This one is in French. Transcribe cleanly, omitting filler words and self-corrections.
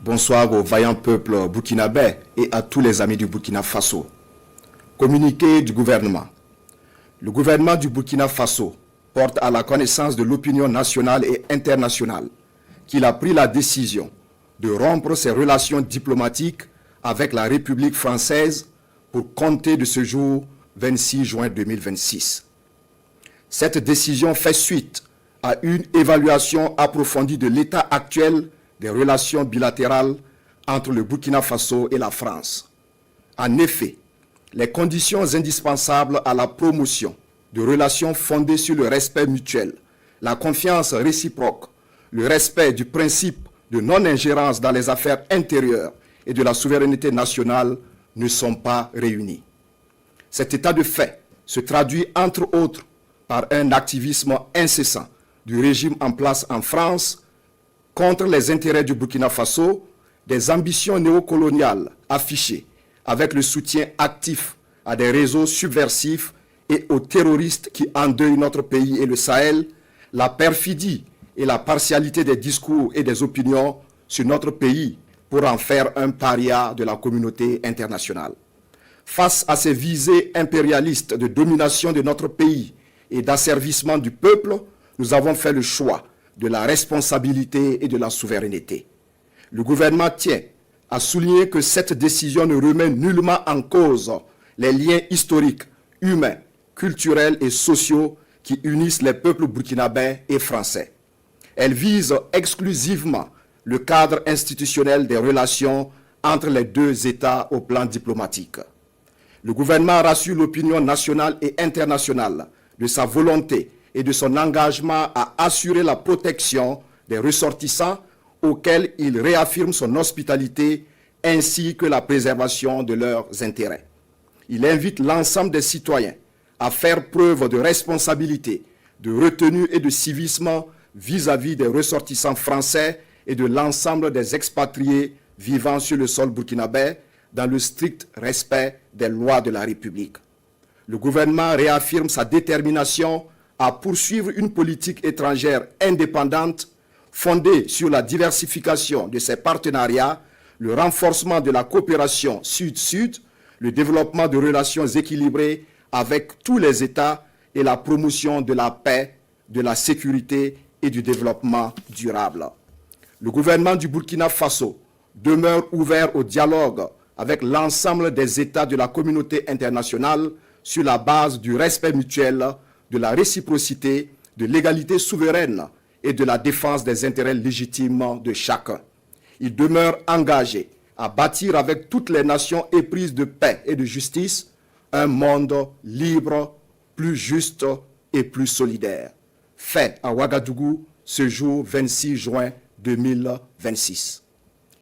Bonsoir au vaillant peuple burkinabé et à tous les amis du Burkina Faso. Communiqué du gouvernement. Le gouvernement du Burkina Faso porte à la connaissance de l'opinion nationale et internationale qu'il a pris la décision de rompre ses relations diplomatiques avec la République française pour compter de ce jour 26 juin 2026. Cette décision fait suite à une évaluation approfondie de l'état actuel des relations bilatérales entre le Burkina Faso et la France. En effet, les conditions indispensables à la promotion de relations fondées sur le respect mutuel, la confiance réciproque, le respect du principe de non-ingérence dans les affaires intérieures et de la souveraineté nationale ne sont pas réunies. Cet état de fait se traduit entre autres par un activisme incessant du régime en place en France contre les intérêts du Burkina Faso, des ambitions néocoloniales affichées avec le soutien actif à des réseaux subversifs et aux terroristes qui endeuillent notre pays et le Sahel, la perfidie et la partialité des discours et des opinions sur notre pays pour en faire un paria de la communauté internationale. Face à ces visées impérialistes de domination de notre pays et d'asservissement du peuple, nous avons fait le choix de la responsabilité et de la souveraineté. Le gouvernement tient à souligner que cette décision ne remet nullement en cause les liens historiques, humains, culturels et sociaux qui unissent les peuples burkinabés et français. Elle vise exclusivement le cadre institutionnel des relations entre les deux États au plan diplomatique. Le gouvernement rassure l'opinion nationale et internationale de sa volonté et de son engagement à assurer la protection des ressortissants auxquels il réaffirme son hospitalité ainsi que la préservation de leurs intérêts. Il invite l'ensemble des citoyens à faire preuve de responsabilité, de retenue et de civisme vis-à-vis des ressortissants français et de l'ensemble des expatriés vivant sur le sol burkinabé dans le strict respect des lois de la République. Le gouvernement réaffirme sa détermination à poursuivre une politique étrangère indépendante fondée sur la diversification de ses partenariats, le renforcement de la coopération sud-sud, le développement de relations équilibrées avec tous les États et la promotion de la paix, de la sécurité et du développement durable. Le gouvernement du Burkina Faso demeure ouvert au dialogue avec l'ensemble des États de la communauté internationale sur la base du respect mutuel, de la réciprocité, de l'égalité souveraine et de la défense des intérêts légitimes de chacun. Il demeure engagé à bâtir avec toutes les nations éprises de paix et de justice un monde libre, plus juste et plus solidaire. Fait à Ouagadougou ce jour 26 juin 2026.